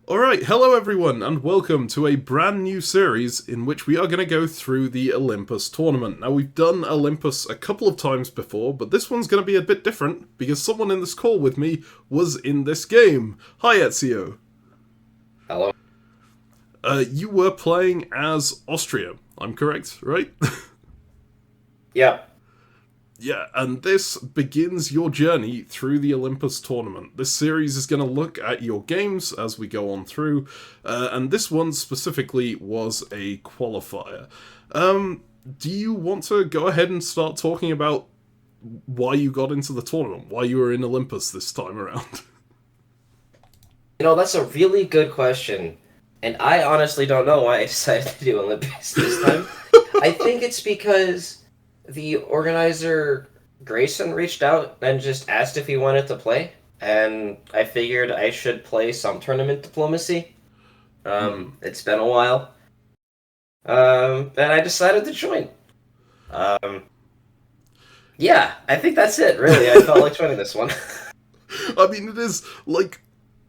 Alright, hello everyone, and welcome to a brand new series in which we are going to go through the Olympus tournament. Now, we've done Olympus a couple of times before, but this one's going to be a bit different, because someone in this call with me was in this game. Hi, Ezio. Hello. You were playing as Austria, I'm correct, right? Yeah. Yeah, and this begins your journey through the Olympus tournament. This series is going to look at your games as we go on through, and this one specifically was a qualifier. Do you want to go ahead and start talking about why you got into the tournament, why you were in Olympus this time around? That's a really good question. And I honestly don't know why I decided to do Olympus this time. I think it's because the organizer, Grayson, reached out and just asked if he wanted to play. And I figured I should play some tournament diplomacy. It's been a while. And I decided to join. Yeah, I think that's it, really. I felt like joining this one. I mean, it is, like,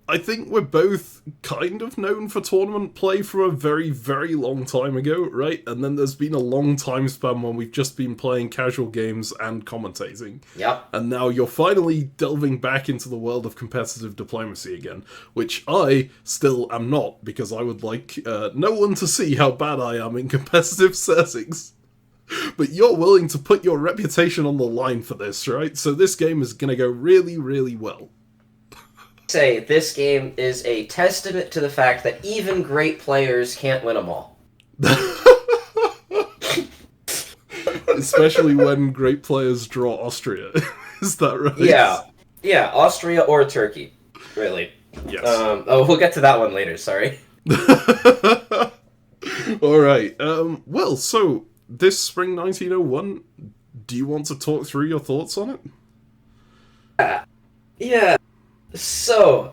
I think we're both kind of known for tournament play from a very, very long time ago, right? And then there's been a long time span when we've just been playing casual games and commentating. Yep. And now you're finally delving back into the world of competitive diplomacy again, which I still am not, because I would like no one to see how bad I am in competitive settings. But you're willing to put your reputation on the line for this, right? So this game is going to go really, really well. Say this game is a testament to the fact that even great players can't win them all. Especially when great players draw Austria. Is that right? Yeah, Austria or Turkey, really. Yes. We'll get to that one later, sorry. Alright, well, so, this spring 1901, do you want to talk through your thoughts on it? Yeah. So,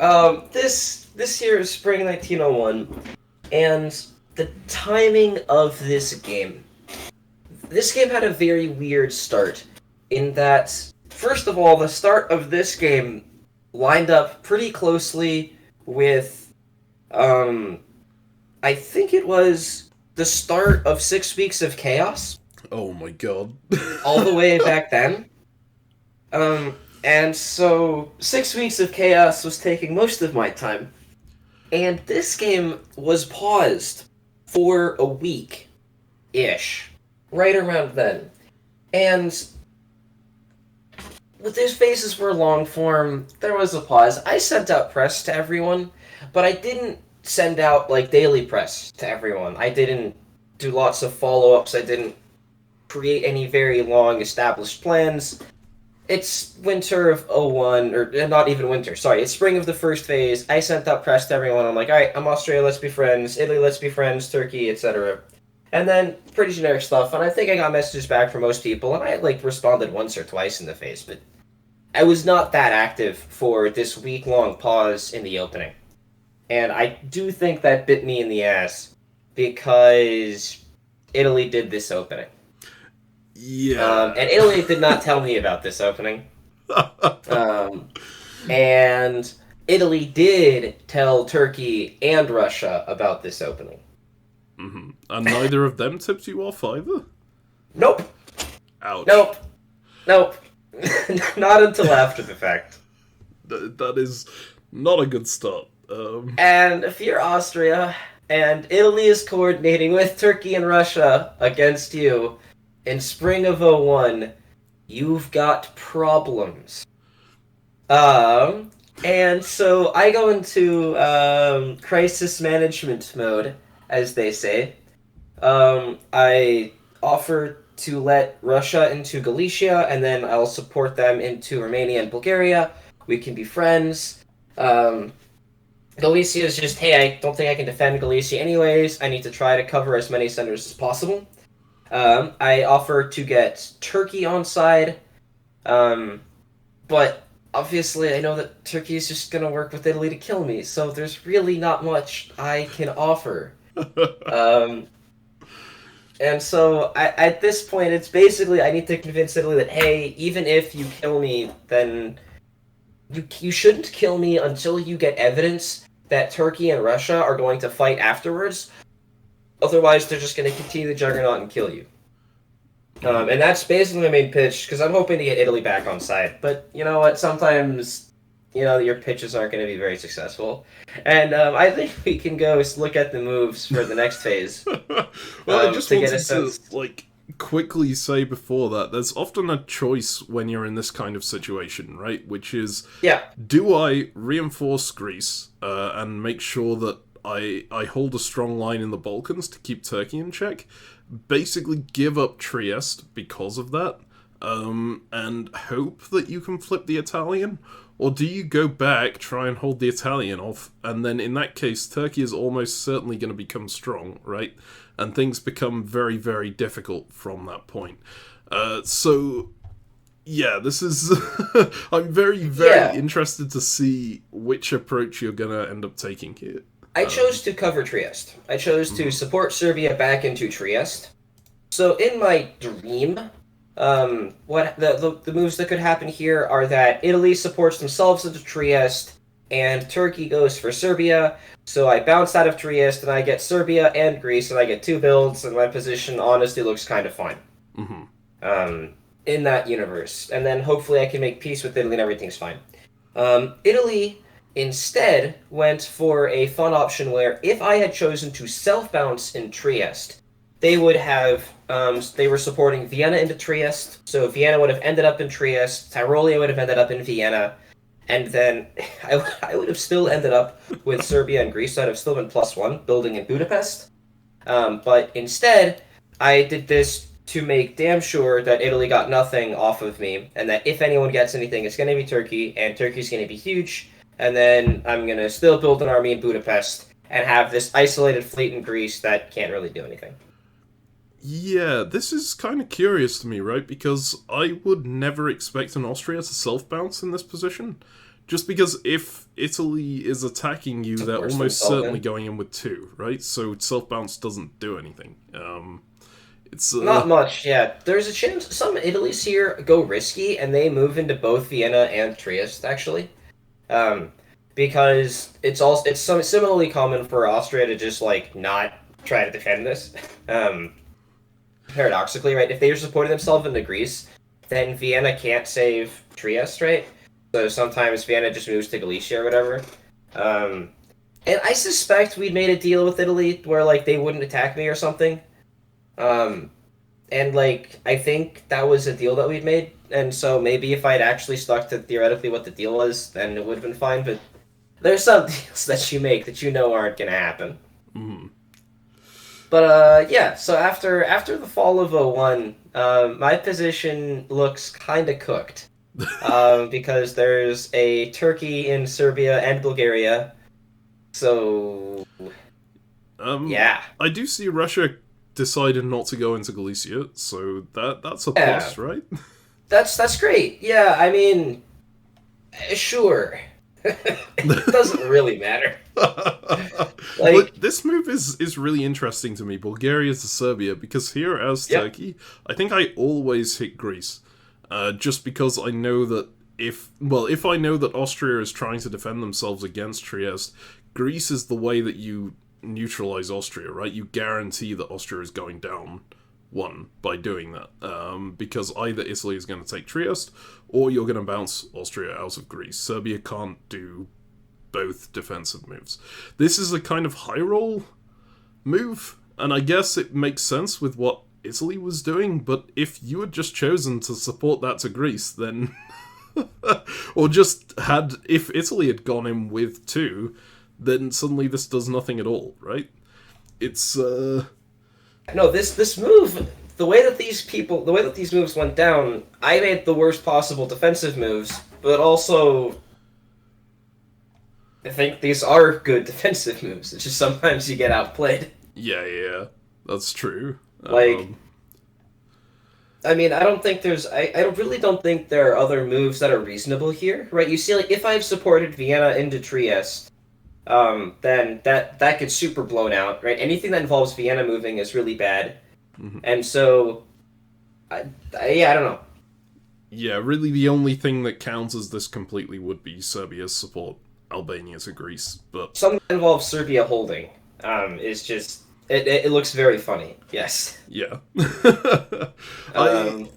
this year is spring 1901, and the timing of this game. This game had a very weird start, in that, first of all, the start of this game lined up pretty closely with, I think it was the start of 6 Weeks of Chaos. Oh my god. All the way back then. And so 6 Weeks of Chaos was taking most of my time. And this game was paused for a week-ish. Right around then. And with these phases were long form, there was a pause. I sent out press to everyone, but I didn't send out, daily press to everyone. I didn't do lots of follow-ups. I didn't create any very long established plans. It's winter of 01, or not even winter, sorry, it's spring of the first phase. I sent out press to everyone. I'm like, alright, I'm Austria, let's be friends. Italy, let's be friends. Turkey, etc. And then, pretty generic stuff, and I think I got messages back from most people, and I, responded once or twice in the phase, but I was not that active for this week-long pause in the opening. And I do think that bit me in the ass, because Italy did this opening. Yeah. And Italy did not tell me about this opening. And Italy did tell Turkey and Russia about this opening. Mm-hmm. And neither of them tipped you off either? Nope. Ouch. Nope. Not until after the fact. That is not a good start. And if you're Austria, and Italy is coordinating with Turkey and Russia against you, in spring of 01, you've got problems. And so I go into crisis management mode, as they say. I offer to let Russia into Galicia, and then I'll support them into Romania and Bulgaria. We can be friends. Galicia is just, hey, I don't think I can defend Galicia anyways. I need to try to cover as many centers as possible. I offer to get Turkey on side, but obviously I know that Turkey is just gonna work with Italy to kill me, so there's really not much I can offer. And so at this point, it's basically I need to convince Italy that, hey, even if you kill me, then you shouldn't kill me until you get evidence that Turkey and Russia are going to fight afterwards. Otherwise, they're just going to continue the juggernaut and kill you. And that's basically my main pitch, because I'm hoping to get Italy back on side. But you know what? Sometimes, your pitches aren't going to be very successful. And I think we can go look at the moves for the next phase. Well, I just to wanted get a sense. to, quickly say before that, there's often a choice when you're in this kind of situation, right? Which is, do I reinforce Greece and make sure that I hold a strong line in the Balkans to keep Turkey in check? Basically give up Trieste because of that, and hope that you can flip the Italian? Or do you go back, try and hold the Italian off, and then in that case, Turkey is almost certainly going to become strong, right? And things become very, very difficult from that point. So, yeah, this is... I'm very, very interested to see which approach you're going to end up taking here. I chose to cover Trieste. I chose to support Serbia back into Trieste. So in my dream, what the moves that could happen here are that Italy supports themselves into Trieste, and Turkey goes for Serbia. So I bounce out of Trieste, and I get Serbia and Greece, and I get 2 builds, and my position honestly looks kind of fine. In that universe. And then hopefully I can make peace with Italy and everything's fine. Italy instead went for a fun option where if I had chosen to self-bounce in Trieste, they would have, they were supporting Vienna into Trieste, so Vienna would have ended up in Trieste, Tyrolia would have ended up in Vienna, and then I would have still ended up with Serbia and Greece, so I'd have still been +1, building in Budapest. But instead, I did this to make damn sure that Italy got nothing off of me, and that if anyone gets anything, it's going to be Turkey, and Turkey's going to be huge, and then I'm going to still build an army in Budapest, and have this isolated fleet in Greece that can't really do anything. Yeah, this is kind of curious to me, right? Because I would never expect an Austria to self-bounce in this position. Just because if Italy is attacking you, they're almost certainly going in with 2, right? So self-bounce doesn't do anything. It's not much, yeah. There's a chance some Italies here go risky, and they move into both Vienna and Trieste, actually. Because it's similarly common for Austria to just, not try to defend this. Paradoxically, right? If they are supporting themselves into Greece, then Vienna can't save Trieste, right? So sometimes Vienna just moves to Galicia or whatever. And I suspect we'd made a deal with Italy where, they wouldn't attack me or something. And, I think that was a deal that we'd made. And so maybe if I'd actually stuck to theoretically what the deal was, then it would have been fine. But there's some deals that you make that you know aren't going to happen. Mm-hmm. But, yeah, so after the fall of 01, my position looks kind of cooked. Because there's a Turkey in Serbia and Bulgaria. So, yeah. I do see Russia decided not to go into Galicia, so that's a plus, right? That's great. Yeah, I mean, sure. It doesn't really matter. Look, this move is really interesting to me, Bulgaria to Serbia, because here as Turkey, I think I always hit Greece. Just because I know that if I know that Austria is trying to defend themselves against Trieste, Greece is the way that you neutralize Austria, right? You guarantee that Austria is going down 1 by doing that. Because either Italy is going to take Trieste, or you're going to bounce Austria out of Greece. Serbia can't do both defensive moves. This is a kind of high roll move, and I guess it makes sense with what Italy was doing, but if you had just chosen to support that to Greece, then... or just if Italy had gone in with 2, then suddenly this does nothing at all, right? It's, No, this move, the way that these moves went down, I made the worst possible defensive moves, but also... I think these are good defensive moves. It's just sometimes you get outplayed. Yeah, that's true. I mean, I don't think there's... I really don't think there are other moves that are reasonable here, right? You see, if I've supported Vienna into Trieste, then that gets super blown out, right? Anything that involves Vienna moving is really bad. Mm-hmm. And so... I don't know. Yeah, really the only thing that counts as this completely would be Serbia's support. Albania to Greece, but Something that involves Serbia holding is just it looks very funny. Yes. yeah. Um,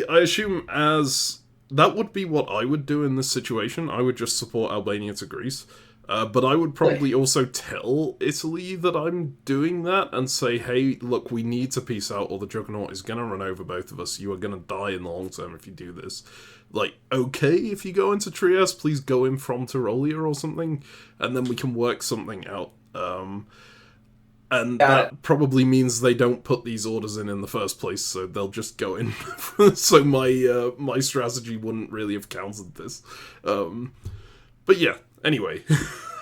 I assume as that would be what I would do in this situation. I would just support Albania to Greece. But I would probably also tell Italy that I'm doing that and say, hey, look, we need to peace out or the Juggernaut is going to run over both of us. You are going to die in the long term if you do this. Like, okay, if you go into Trieste, please go in from Tyrolia or something, and then we can work something out. And that probably means they don't put these orders in the first place, so they'll just go in. So my strategy wouldn't really have countered this. But yeah, anyway,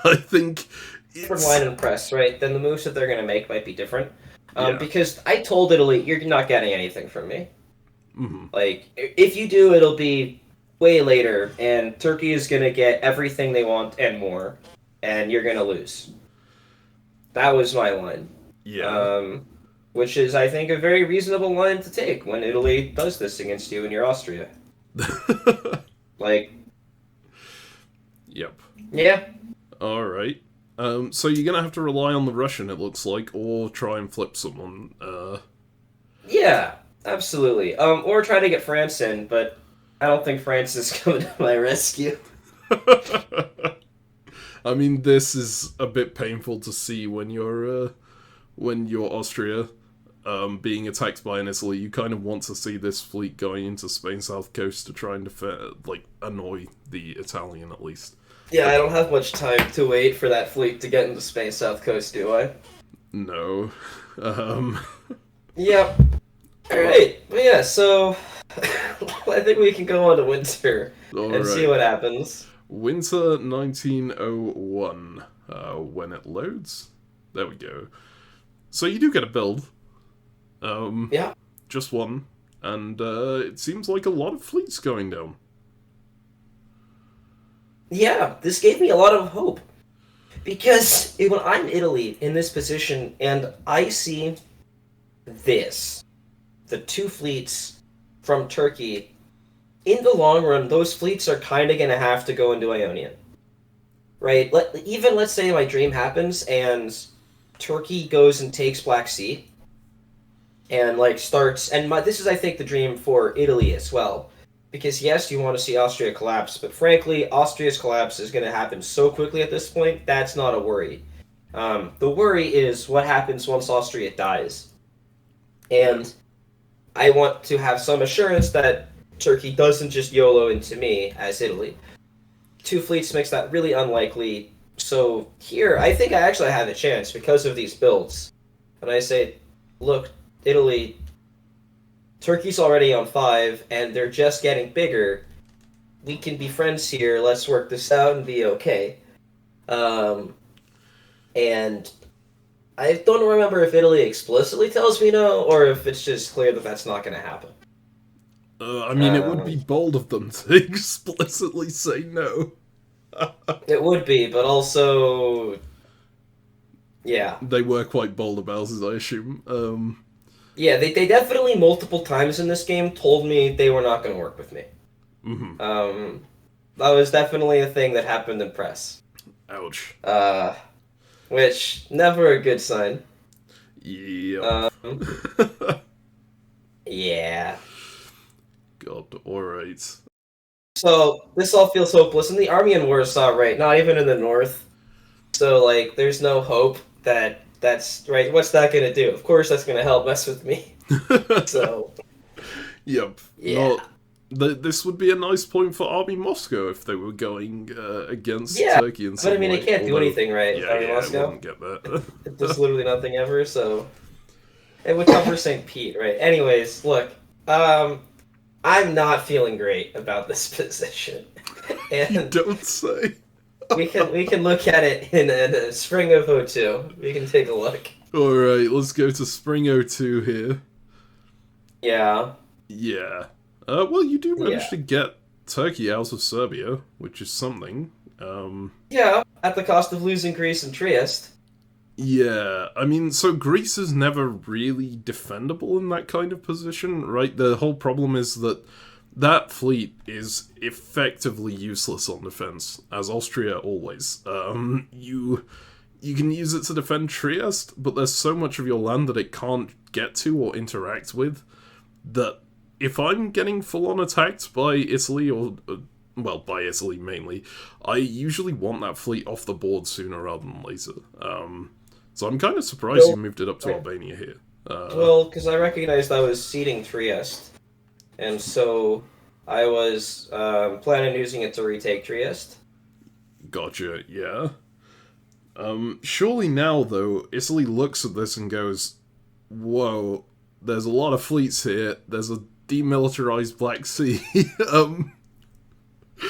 I think different line and press, right? Then the moves that they're going to make might be different. Yeah. Because I told Italy, you're not getting anything from me. Mm-hmm. Like, if you do, it'll be way later, and Turkey is going to get everything they want and more, and you're going to lose. That was my line. Yeah. Which is, I think, a very reasonable line to take when Italy does this against you and you're Austria. Like... Yep. Yeah. Alright. So you're gonna have to rely on the Russian, it looks like, or try and flip someone. Yeah, absolutely. Or try to get France in, but I don't think France is coming to my rescue. I mean, this is a bit painful to see when you're Austria being attacked by an Italy. You kind of want to see this fleet going into Spain's south coast to try and annoy the Italian at least. Yeah, I don't have much time to wait for that fleet to get into Spain's south coast, do I? No. Yep. Alright, but yeah, so I think we can go on to winter and see what happens. Winter 1901, when it loads. There we go. So you do get a build. Yeah. Just one. And it seems like a lot of fleets going down. Yeah, this gave me a lot of hope. Because when I'm Italy in this position and I see this, the two fleets from Turkey, in the long run, those fleets are kind of going to have to go into Ionian. Right? Let's say my dream happens and Turkey goes and takes Black Sea and starts, and this is, I think, the dream for Italy as well. Because yes, you want to see Austria collapse, but frankly, Austria's collapse is going to happen so quickly at this point, that's not a worry. The worry is what happens once Austria dies. And I want to have some assurance that Turkey doesn't just YOLO into me as Italy. Two fleets makes that really unlikely. So here, I think I actually have a chance because of these builds. And I say, look, Italy, Turkey's already on 5, and they're just getting bigger. We can be friends here. Let's work this out and be okay. And I don't remember if Italy explicitly tells me no, or if it's just clear that that's not going to happen. I mean, it would be bold of them to explicitly say no. It would be, but also... Yeah. They were quite bold about it, I assume. Yeah, they definitely multiple times in this game told me they were not going to work with me. Mm-hmm. That was definitely a thing that happened in press. Ouch. Which, never a good sign. Yeah. Yeah. God, alright. So, this all feels hopeless. And the army in Warsaw, right? Not even in the north. So, there's no hope that's right. What's that going to do? Of course that's going to help mess with me. So. Yep. Yeah. This would be a nice point for Army Moscow if they were going against Turkey and but I mean, it can't do anything, right? Army Moscow. It wouldn't get that. It does literally nothing ever, so... It would cover St. Pete, right? Anyways, look. I'm not feeling great about this position. And you don't say. we can look at it in the spring of 02. We can take a look. Alright, let's go to spring 02 here. Yeah. Yeah. Well, you do manage to get Turkey out of Serbia, which is something. Yeah, at the cost of losing Greece and Trieste. Yeah, I mean, so Greece is never really defendable in that kind of position, right? The whole problem is that that fleet is effectively useless on defense, as Austria always. You can use it to defend Trieste, but there's so much of your land that it can't get to or interact with that if I'm getting full-on attacked by Italy, or well, by Italy mainly, I usually want that fleet off the board sooner rather than later. So I'm kind of surprised you moved it up to Albania here. Well, because I recognized I was ceding Trieste, and so I was planning on using it to retake Trieste. Gotcha, yeah. Surely now, though, Italy looks at this and goes, whoa, there's a lot of fleets here, there's a demilitarized Black Sea,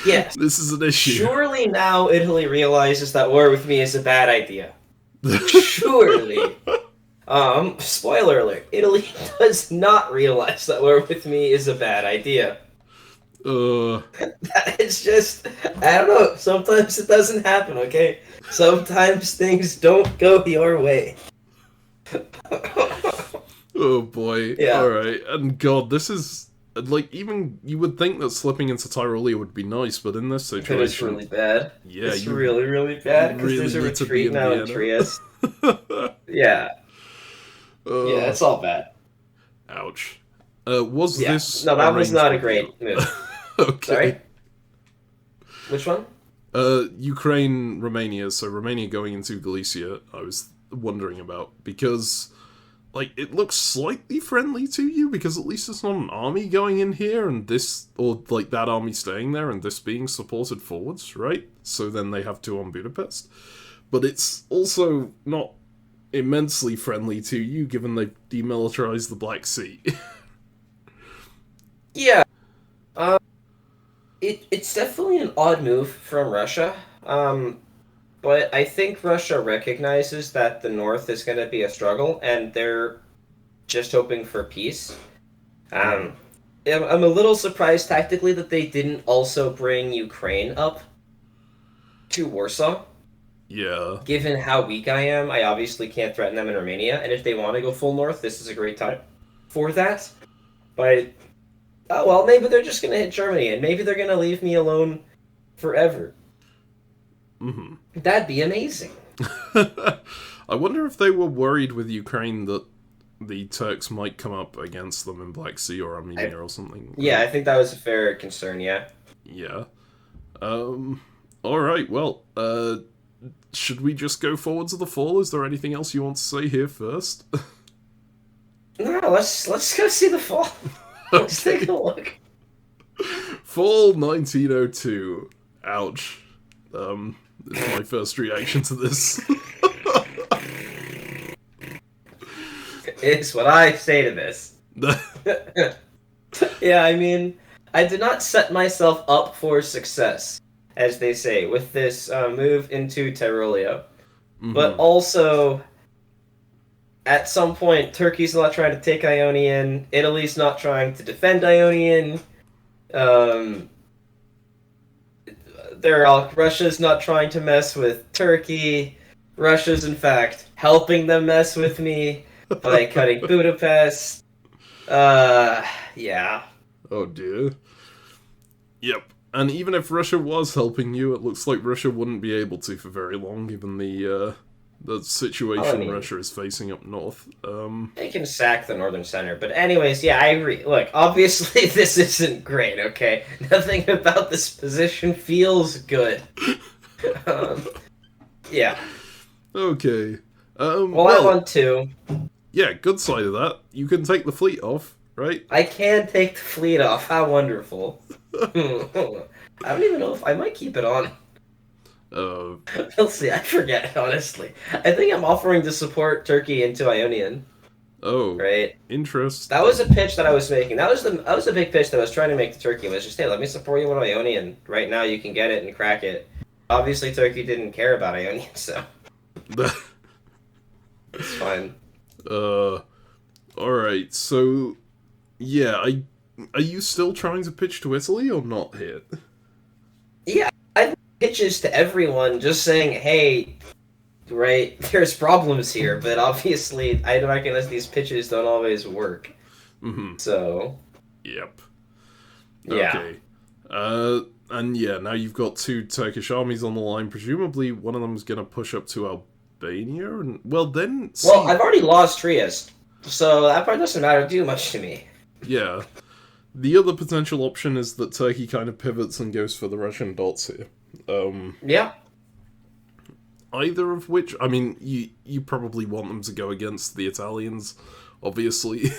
Yes. This is an issue. Surely now Italy realizes that war with me is a bad idea. Surely. Spoiler alert, Italy does not realize that war with me is a bad idea. It's just, I don't know, sometimes it doesn't happen, okay? Sometimes things don't go your way. Oh boy, yeah. Alright, and god, this is, like, even, you would think that slipping into Tyrolia would be nice, but in this situation... It's really bad. Yeah, it's really, really bad, because really there's a need to be retreat in now in Vienna. Trieste. Yeah. Yeah, it's all bad. Ouch. Was this... No, that was not a arranged great move. Okay. Sorry? Which one? Ukraine, Romania, so Romania going into Galicia, I was wondering about, because, like, it looks slightly friendly to you, because at least it's not an army going in here, and this, or, like, that army staying there, and this being supported forwards, right? So then they have to on Budapest. But it's also not immensely friendly to you, given they've demilitarized the Black Sea. Yeah. It's definitely an odd move from Russia. But I think Russia recognizes that the North is going to be a struggle, and they're just hoping for peace. I'm a little surprised tactically that they didn't also bring Ukraine up to Warsaw. Yeah. Given how weak I am, I obviously can't threaten them in Romania, and if they want to go full north, this is a great time for that. But, oh well, maybe they're just going to hit Germany, and maybe they're going to leave me alone forever. Mm-hmm. That'd be amazing. I wonder if they were worried with Ukraine that the Turks might come up against them in Black Sea or Armenia or something. Yeah, I think that was a fair concern, yeah. Yeah. Alright, well, should we just go forward to the fall? Is there anything else you want to say here first? No, let's go see the fall. Let's take a look. Fall 1902. Ouch. It's my first reaction to this. It's what I say to this. Yeah, I mean, I did not set myself up for success, as they say, with this move into Tyrolia. Mm-hmm. But also, at some point, Turkey's not trying to take Ionian, Italy's not trying to defend Ionian, Russia's not trying to mess with Turkey. Russia's, in fact, helping them mess with me by cutting Budapest. Yeah. Oh dear. Yep. And even if Russia was helping you, it looks like Russia wouldn't be able to for very long, given the situation Russia is facing up north. They can sack the northern center, but anyways, yeah, I agree. Look, obviously this isn't great, okay? Nothing about this position feels good. Yeah. Okay. Well, I want to. Yeah, good side of that. You can take the fleet off, right? I can take the fleet off. How wonderful. I don't even know if I might keep it on. We'll see. I forget, honestly. I think I'm offering to support Turkey into Ionian. Oh, right. Interesting. That was a pitch that I was making. That was a big pitch that I was trying to make to Turkey. Was just, hey, let me support you on Ionian. Right now, you can get it and crack it. Obviously, Turkey didn't care about Ionian, so it's fine. Alright, so, yeah, are you still trying to pitch to Italy or not here? Yeah, I pitches to everyone just saying, hey, right, there's problems here, but obviously I recognize these pitches don't always work. Mm-hmm. So. Yep. Yeah. Okay. And yeah, now you've got two Turkish armies on the line. Presumably, one of them is going to push up to Albania, and well, then. See, Well, I've already lost Trieste, so that part doesn't matter too much to me. yeah. The other potential option is that Turkey kind of pivots and goes for the Russian dots here. Yeah. Either of which, I mean, you probably want them to go against the Italians, obviously.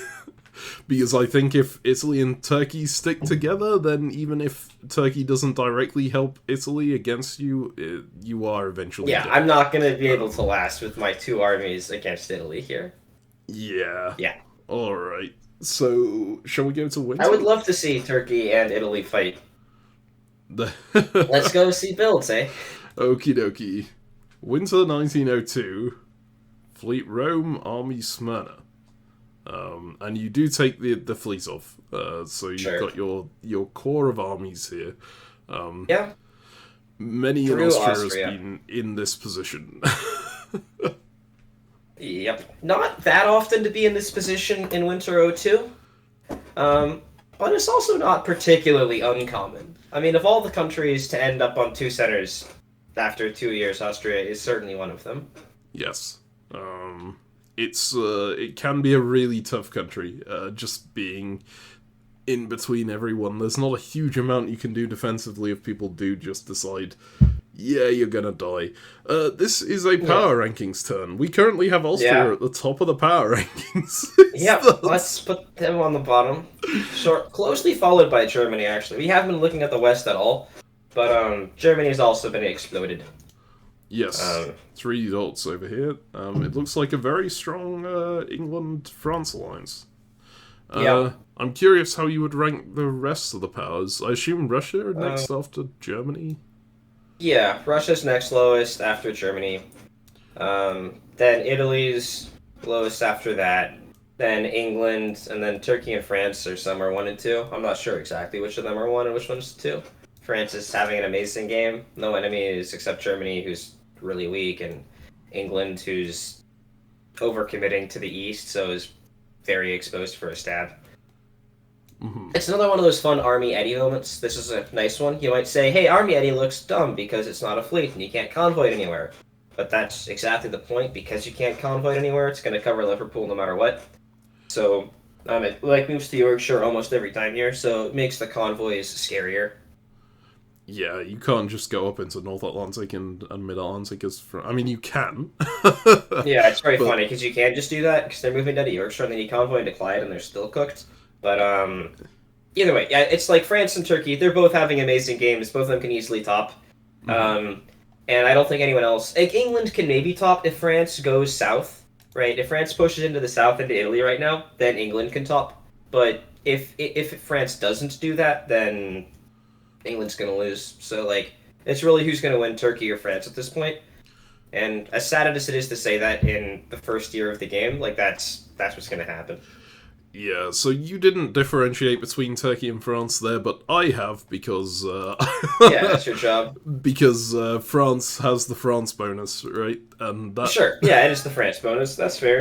Because I think if Italy and Turkey stick together, then even if Turkey doesn't directly help Italy against you, you are eventually Yeah, dead. I'm not going to be able to last with my two armies against Italy here. Yeah. Yeah. Alright. So, shall we go to winter? I would love to see Turkey and Italy fight. Let's Let's go see builds, eh? Okie dokie. Winter 1902. Fleet Rome, Army Smyrna. And you do take the fleet off. So you've got your core of armies here. Yeah. Many in Austria has been in this position. Yep. Not that often to be in this position in Winter 02. But it's also not particularly uncommon. I mean, of all the countries to end up on two centers after 2 years, Austria is certainly one of them. Yes. It can be a really tough country, just being in between everyone. There's not a huge amount you can do defensively if people do just decide, yeah, you're gonna die. This is a power rankings turn. We currently have Austria at the top of the power rankings. Let's put them on the bottom. Closely followed by Germany, actually. We haven't been looking at the West at all, but Germany has also been exploded. Yes, 3 dots over here. It looks like a very strong England-France alliance. I'm curious how you would rank the rest of the powers. I assume Russia next after Germany? Yeah, Russia's next lowest after Germany. Then Italy's lowest after that. Then England, and then Turkey and France are somewhere 1 and 2. I'm not sure exactly which of them are 1 and which one's 2. France is having an amazing game. No enemies except Germany, who's really weak, and England, who's overcommitting to the east, so is very exposed for a stab. Mm-hmm. It's another one of those fun Army Eddie moments. This is a nice one. You might say, hey, Army Eddie looks dumb because it's not a fleet and you can't convoy it anywhere. But that's exactly the point. Because you can't convoy it anywhere, it's going to cover Liverpool no matter what. So, it moves to Yorkshire almost every time here, so it makes the convoys scarier. Yeah, you can't just go up into North Atlantic and Mid-Atlantic I mean, you can. Yeah, it's very funny, because you can just do that, because they're moving down to Yorkshire, and then you convoy into Clyde, and they're still cooked. But, either way, yeah, it's like France and Turkey, they're both having amazing games, both of them can easily top. Mm-hmm. And I don't think anyone else... Like, England can maybe top if France goes south, right? If France pushes into the south, into Italy right now, then England can top. But if France doesn't do that, then England's gonna lose. So, like, it's really who's gonna win, Turkey or France at this point. And as sad as it is to say that in the first year of the game, like, that's what's gonna happen. Yeah, so you didn't differentiate between Turkey and France there, but I have, because... yeah, that's your job. Because France has the France bonus, right? And that... Sure, yeah, it is the France bonus, that's fair.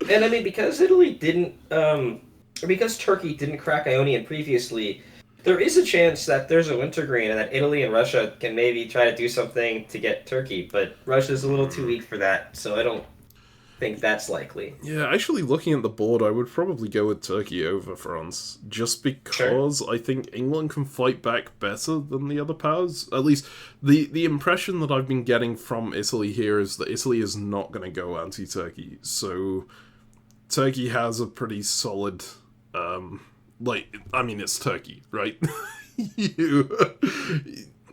And I mean, because Italy didn't... or because Turkey didn't crack Ionian previously, there is a chance that there's a wintergreen and that Italy and Russia can maybe try to do something to get Turkey, but Russia's a little too weak for that, so I don't think that's likely. Yeah, actually looking at the board, I would probably go with Turkey over France, just because I think England can fight back better than the other powers. At least, the impression that I've been getting from Italy here is that Italy is not going to go anti-Turkey, so Turkey has a pretty solid... it's Turkey, right?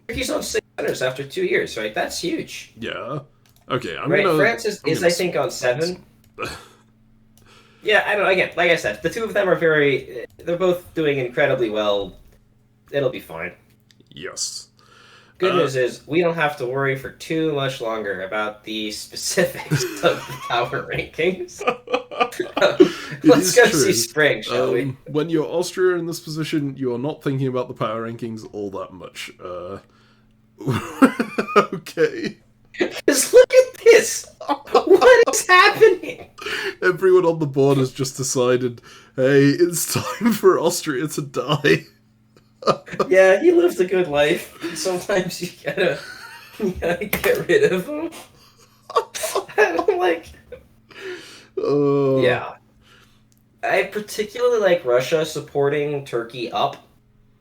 Turkey's on 6 centers after 2 years, right? That's huge. Yeah. Okay, France is I think, on 7. Yeah, I don't know. Again, like I said, the two of them are they're both doing incredibly well. It'll be fine. Yes. Good news is, we don't have to worry for too much longer about the specifics of the power rankings. Let's go see spring, shall we? When you're Austria in this position, you are not thinking about the power rankings all that much. Okay. Because look at this! What is happening? Everyone on the board has just decided, hey, it's time for Austria to die. Yeah, he lived a good life. Sometimes you gotta get rid of him. I'm like, Uh, yeah. I particularly like Russia supporting Turkey up.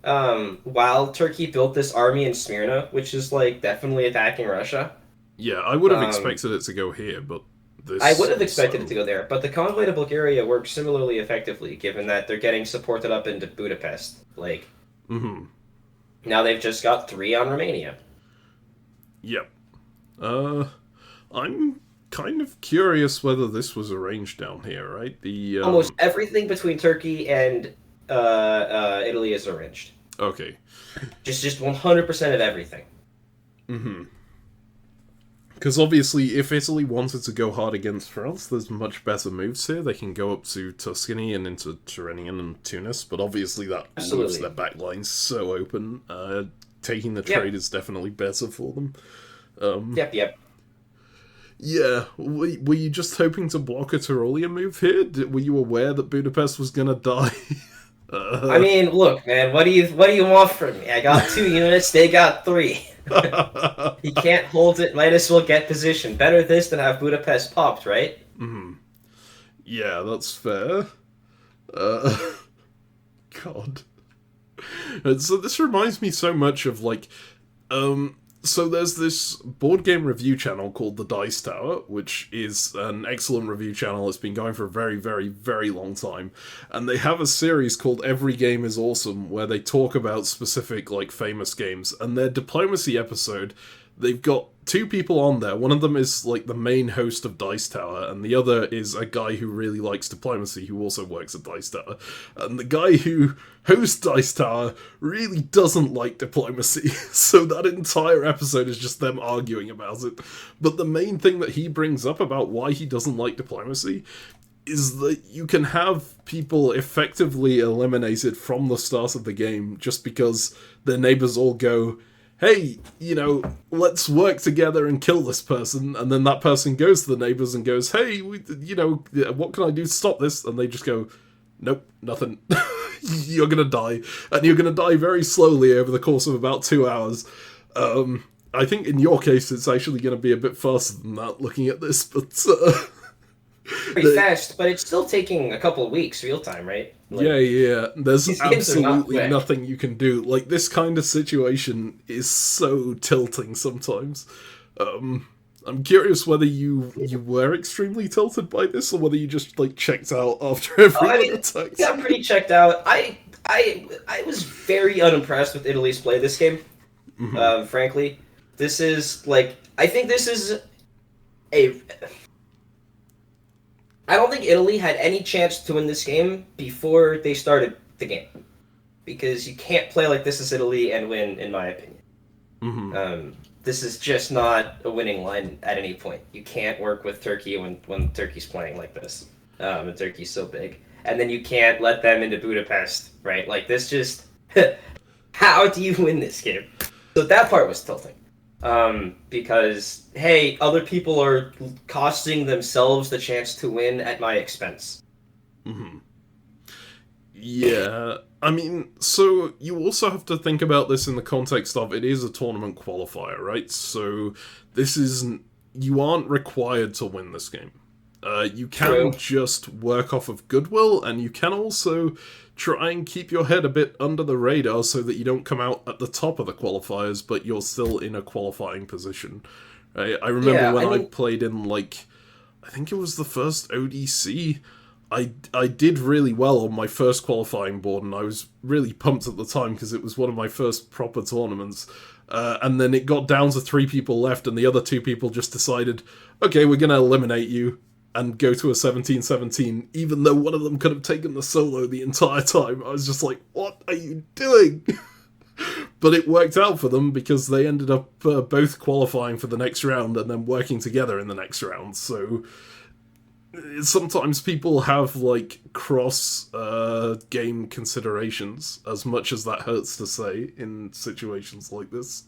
While Turkey built this army in Smyrna, which is like definitely attacking Russia. yeah, I would have Um, expected it to go here, but I this would have expected it to also... go there, but the convoy to Bulgaria works similarly effectively, given that they're getting supported up into Budapest. Like, Mm-hmm. now they've just got 3 on Romania. Yep. Uh, I'm kind of curious whether this was arranged down here, right? Almost everything between Turkey and Italy is arranged. Okay. Just 100% of everything. Mm-hmm. Because obviously, if Italy wanted to go hard against France, there's much better moves here. They can go up to Tuscany and into Tyrrhenian and Tunis, but obviously that leaves Absolutely. their backline so open. Taking the Yep. trade is definitely better for them. Yep. Yeah, were you just hoping to block a Tyrolean move here? Were you aware that Budapest was gonna die? I mean, look, man, what do you want from me? I got 2 units, they got 3. He can't hold it, might as well get position. Better this than have Budapest popped, right? Yeah, that's fair. Uh, God. And so this reminds me so much of so there's this board game review channel called The Dice Tower, which is an excellent review channel. It's been going for a very, very, very long time. And they have a series called Every Game is Awesome, where they talk about specific, like, famous games. And their diplomacy episode, they've got 2 people on there. One of them is, like, the main host of Dice Tower, and the other is a guy who really likes diplomacy, who also works at Dice Tower. And the guy who hosts Dice Tower really doesn't like diplomacy, so that entire episode is just them arguing about it. But the main thing that he brings up about why he doesn't like diplomacy is that you can have people effectively eliminated from the start of the game just because their neighbors all go, hey, let's work together and kill this person, and then that person goes to the neighbors and goes, hey, what can I do to stop this? And they just go, nope, nothing. You're gonna die. And you're gonna die very slowly over the course of about 2 hours. I think in your case it's actually gonna be a bit faster than that, looking at this, but... Pretty fast, but it's still taking a couple of weeks real time, right? Like, yeah. There's these games are not absolutely quick. nothing you can do. Like, this kind of situation is so tilting sometimes. I'm curious whether you were extremely tilted by this, or whether you just, like, checked out after everyone attacked. Yeah, I'm pretty checked out. I was very unimpressed with Italy's play this game. Frankly, this is like I think this is a. I don't think Italy had any chance to win this game before they started the game, because you can't play like this is Italy and win, in my opinion. This is just not a winning line at any point. You can't work with Turkey when Turkey's playing like this, and Turkey's so big. And then you can't let them into Budapest, right? Like, this just... How do you win this game? So that part was tilting. Because, hey, other people are costing themselves the chance to win at my expense. Yeah, I mean, so you also have to think about this in the context of it is a tournament qualifier, right? So this isn't... You aren't required to win this game. You can True. just work off of goodwill, and you can also try and keep your head a bit under the radar so that you don't come out at the top of the qualifiers, but you're still in a qualifying position. I remember Yeah, when I I mean- played in, like, I think it was the first ODC, I did really well on my first qualifying board, and I was really pumped at the time because it was one of my first proper tournaments. And then it got down to 3 people left, and the other 2 people just decided, okay, we're going to eliminate you and go to a 17-17, even though one of them could have taken the solo the entire time. I was just like, what are you doing? But it worked out for them because they ended up both qualifying for the next round and then working together in the next round. So sometimes people have, like, cross game considerations, as much as that hurts to say in situations like this.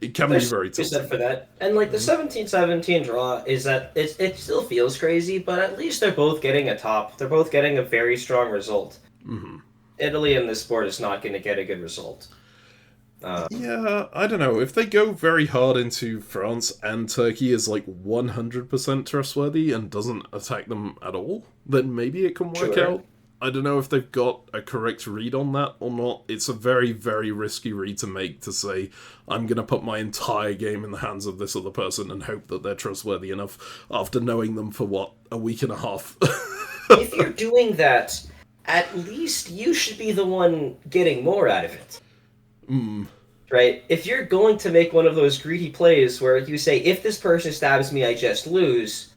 it can be There's very something said tilting. for that. And like the 17-17 draw is that it still feels crazy, but at least they're both getting a top. They're both getting a very strong result. Mm-hmm. Italy in this sport is not going to get a good result. Yeah, I don't know. If they go very hard into France and Turkey is like 100% trustworthy and doesn't attack them at all, then maybe it can work Sure. out. I don't know if they've got a correct read on that or not. It's a very, very risky read to make to say, I'm going to put my entire game in the hands of this other person and hope that they're trustworthy enough after knowing them for, what, a week and a half. If you're doing that, at least you should be the one getting more out of it. Right? If you're going to make one of those greedy plays where you say, if this person stabs me, I just lose,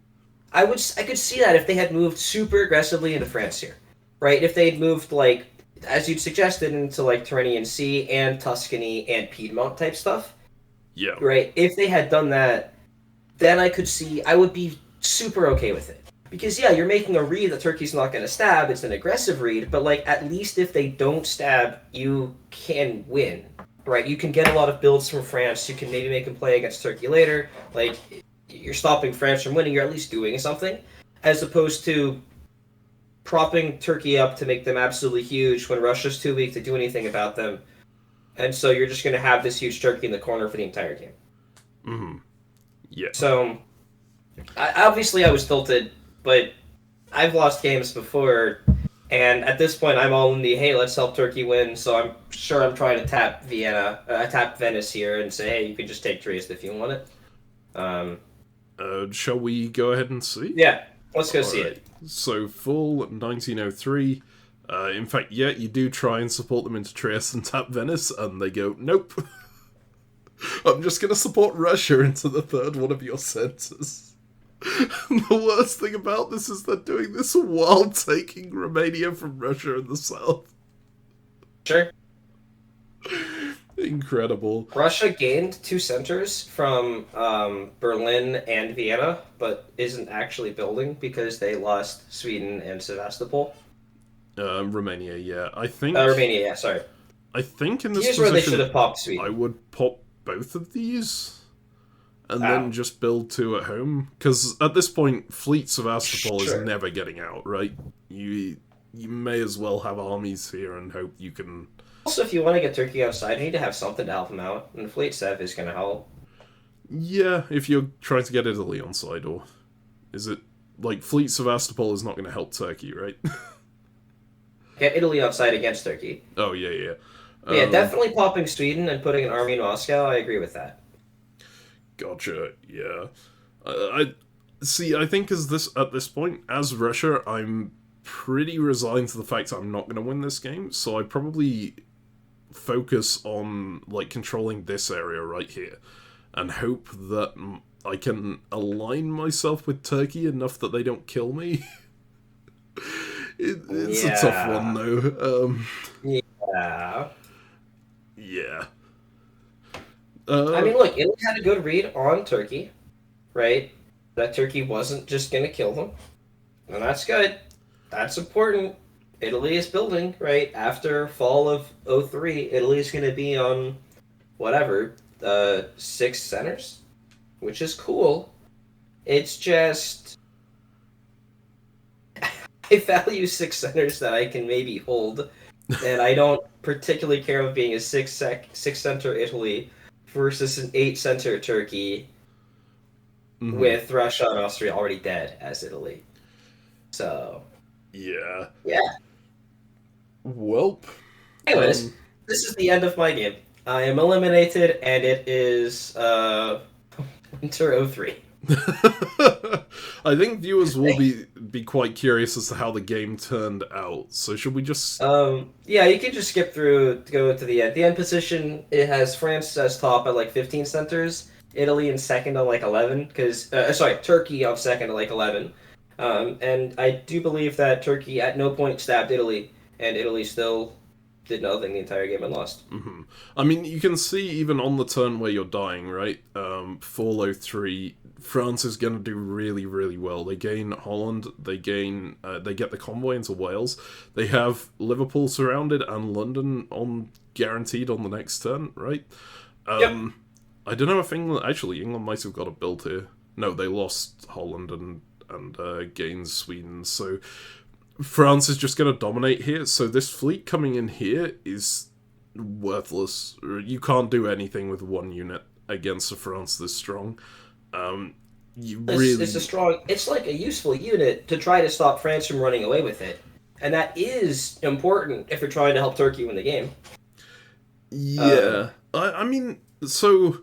I could see that if they had moved super aggressively into France here. Right? If they'd moved, like, as you'd suggested, into, like, Tyrrhenian Sea and Tuscany and Piedmont type stuff. Yeah. Right? If they had done that, then I would be super okay with it. Because, yeah, you're making a read that Turkey's not going to stab. It's an aggressive read. But, like, at least if they don't stab, you can win. Right? You can get a lot of builds from France. You can maybe make them play against Turkey later. Like, you're stopping France from winning. You're at least doing something. As opposed to propping Turkey up to make them absolutely huge when Russia's too weak to do anything about them. And so you're just going to have this huge Turkey in the corner for the entire game. Mm-hmm. Yeah. So, obviously I was tilted, but I've lost games before, and at this point I'm all in the, hey, let's help Turkey win, so I'm sure I'm trying to tap tap Venice here and say, hey, you can just take Trieste if you want it. Shall we go ahead and see? Yeah, let's go see it. So, full 1903. In fact, yeah, you do try and support them into Trieste and tap Venice, and they go, nope. I'm just going to support Russia into the third one of your centres. And the worst thing about this is they're doing this while taking Romania from Russia in the south. Sure. Incredible. Russia gained 2 centers from Berlin and Vienna, but isn't actually building because they lost Sweden and Sevastopol. Romania, yeah. I think... Romania, yeah, sorry. I think in this Here's position, where they should have popped Sweden. I would pop both of these and then just build 2 at home. Because at this point, Fleet Sevastopol is never getting out, right? You may as well have armies here and hope you can... Also, if you want to get Turkey outside, you need to have something to help them out, and Fleet Sev is going to help. Yeah, if you're trying to get Italy on side, or... Is it... Like, Fleet Sevastopol is not going to help Turkey, right? Get Italy outside against Turkey. Oh, yeah, yeah. Yeah, definitely popping Sweden and putting an army in Moscow, I agree with that. Gotcha, yeah. I think at this point, as Russia, I'm pretty resigned to the fact I'm not going to win this game, so I probably focus on, like, controlling this area right here, and hope that I can align myself with Turkey enough that they don't kill me. It's a tough one, though. Yeah. Yeah. I mean, look, Italy had a good read on Turkey, right? That Turkey wasn't just going to kill them. And that's good. That's important. Italy is building, right? After fall of 03, Italy is going to be on, whatever, 6 centers, which is cool. It's just... I value 6 centers that I can maybe hold, and I don't particularly care about being a 6-center Italy versus an 8-center Turkey with Russia and Austria already dead as Italy. So... Yeah. Yeah. Welp. Anyways, this is the end of my game. I am eliminated, and it is Winter 03. I think viewers will be quite curious as to how the game turned out. So should we just... Yeah, you can just skip through to go to the end. The end position, it has France as top at like 15 centers, Italy in second on like 11, Turkey on second at like 11. And I do believe that Turkey at no point stabbed Italy, and Italy still did nothing the entire game and lost. I mean, you can see even on the turn where you're dying, right? Fall 03, France is going to do really, really well. They gain Holland, they get the convoy into Wales. They have Liverpool surrounded and London guaranteed on the next turn, right? Yep. I don't know if England... Actually, England might have got a build here. No, they lost Holland and gained Sweden, so France is just going to dominate here. So this fleet coming in here is worthless. You can't do anything with one unit against a France this strong. It's a strong... It's like a useful unit to try to stop France from running away with it. And that is important if you're trying to help Turkey win the game. Yeah. I mean, so...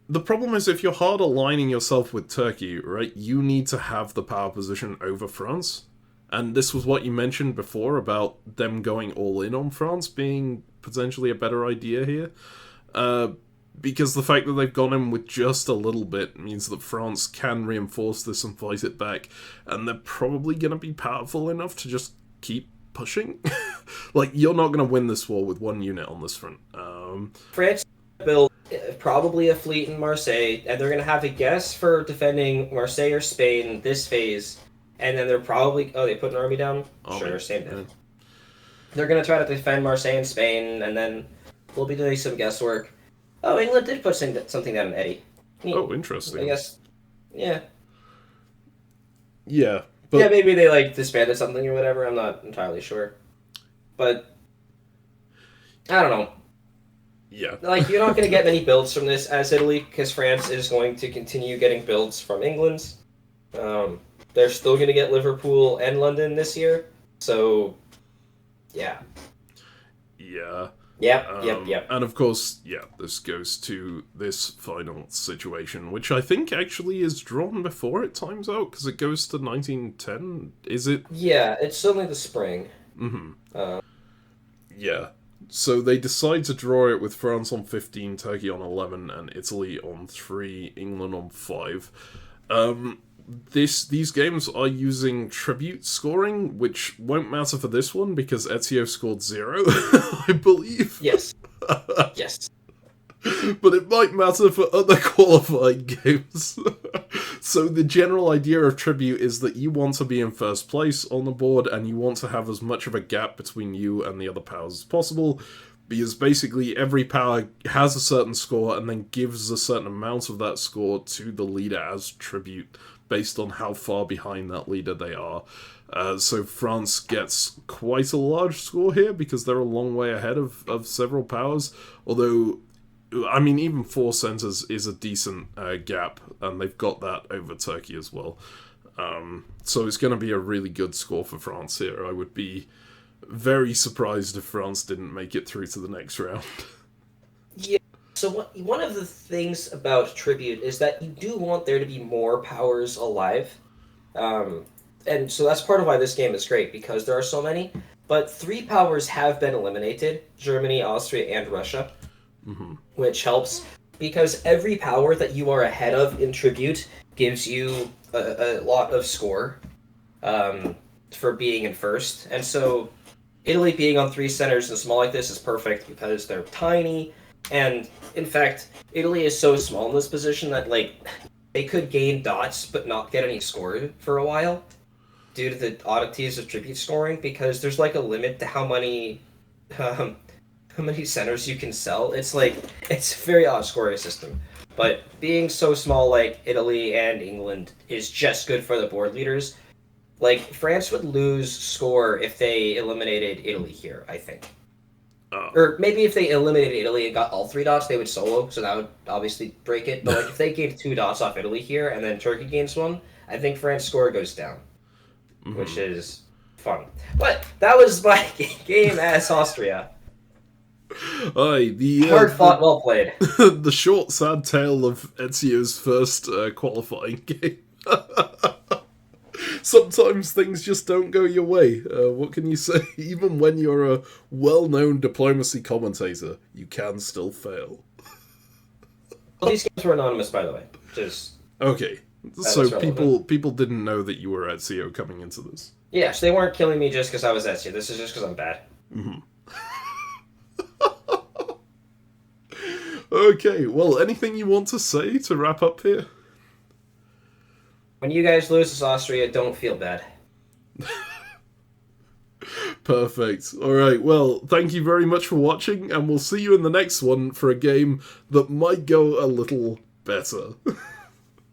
The problem is if you're hard aligning yourself with Turkey, right, you need to have the power position over France. And this was what you mentioned before about them going all in on France being potentially a better idea here. Because the fact that they've gone in with just a little bit means that France can reinforce this and fight it back. And they're probably going to be powerful enough to just keep pushing. Like, you're not going to win this war with one unit on this front. France built probably a fleet in Marseille, and they're going to have a guess for defending Marseille or Spain this phase. And then they're probably... Oh, they put an army down? Sure, same thing. They're going to try to defend Marseille and Spain, and then we'll be doing some guesswork. Oh, England did put something down in Eddie. Oh, interesting. I guess, yeah. Yeah, but... Yeah, maybe they, like, disbanded something or whatever, I'm not entirely sure. But, I don't know. Yeah. Like, you're not going to get many builds from this as Italy, because France is going to continue getting builds from England. They're still going to get Liverpool and London this year, so, yeah. Yeah. Yep. And of course, yeah, this goes to this final situation, which I think actually is drawn before it times out, because it goes to 1910, is it? Yeah, it's only the spring. Mm-hmm. Yeah. So they decide to draw it with France on 15, Turkey on 11, and Italy on 3, England on 5. These games are using tribute scoring, which won't matter for this one because Ezio scored 0, I believe. Yes. Yes. But it might matter for other qualifying games. So the general idea of tribute is that you want to be in first place on the board, and you want to have as much of a gap between you and the other powers as possible, because basically every power has a certain score and then gives a certain amount of that score to the leader as tribute, based on how far behind that leader they are. So France gets quite a large score here, because they're a long way ahead of several powers, although... I mean, even 4 centres is a decent gap, and they've got that over Turkey as well. So it's going to be a really good score for France here. I would be very surprised if France didn't make it through to the next round. Yeah, so one of the things about Tribute is that you do want there to be more powers alive. And so that's part of why this game is great, because there are so many. But 3 powers have been eliminated, Germany, Austria, and Russia. Mm-hmm. Which helps, because every power that you are ahead of in Tribute gives you a lot of score for being in first. And so Italy being on 3 centers and small like this is perfect, because they're tiny. And in fact, Italy is so small in this position that, like, they could gain dots but not get any score for a while due to the oddities of Tribute scoring, because there's like a limit to how many centers you can sell. It's like, it's a very odd scoring system. But being so small like Italy and England is just good for the board leaders. Like, France would lose score if they eliminated Italy here, I think. Oh. Or maybe if they eliminated Italy and got all 3 dots, they would solo, so that would obviously break it. But like, if they gave 2 dots off Italy here and then Turkey gains 1, I think France's score goes down. Mm-hmm. Which is fun. But that was my game as Austria. Hard fought, well played. The short, sad tale of Ezio's first qualifying game. Sometimes things just don't go your way. What can you say? Even when you're a well-known diplomacy commentator, you can still fail. Well, these games were anonymous, by the way. Just okay, so people didn't know that you were Ezio coming into this. Yeah, so they weren't killing me just because I was Ezio. This is just because I'm bad. Mm-hmm. Okay, well, anything you want to say to wrap up here? When you guys lose to Austria, don't feel bad. Perfect. Alright, well, thank you very much for watching, and we'll see you in the next one for a game that might go a little better.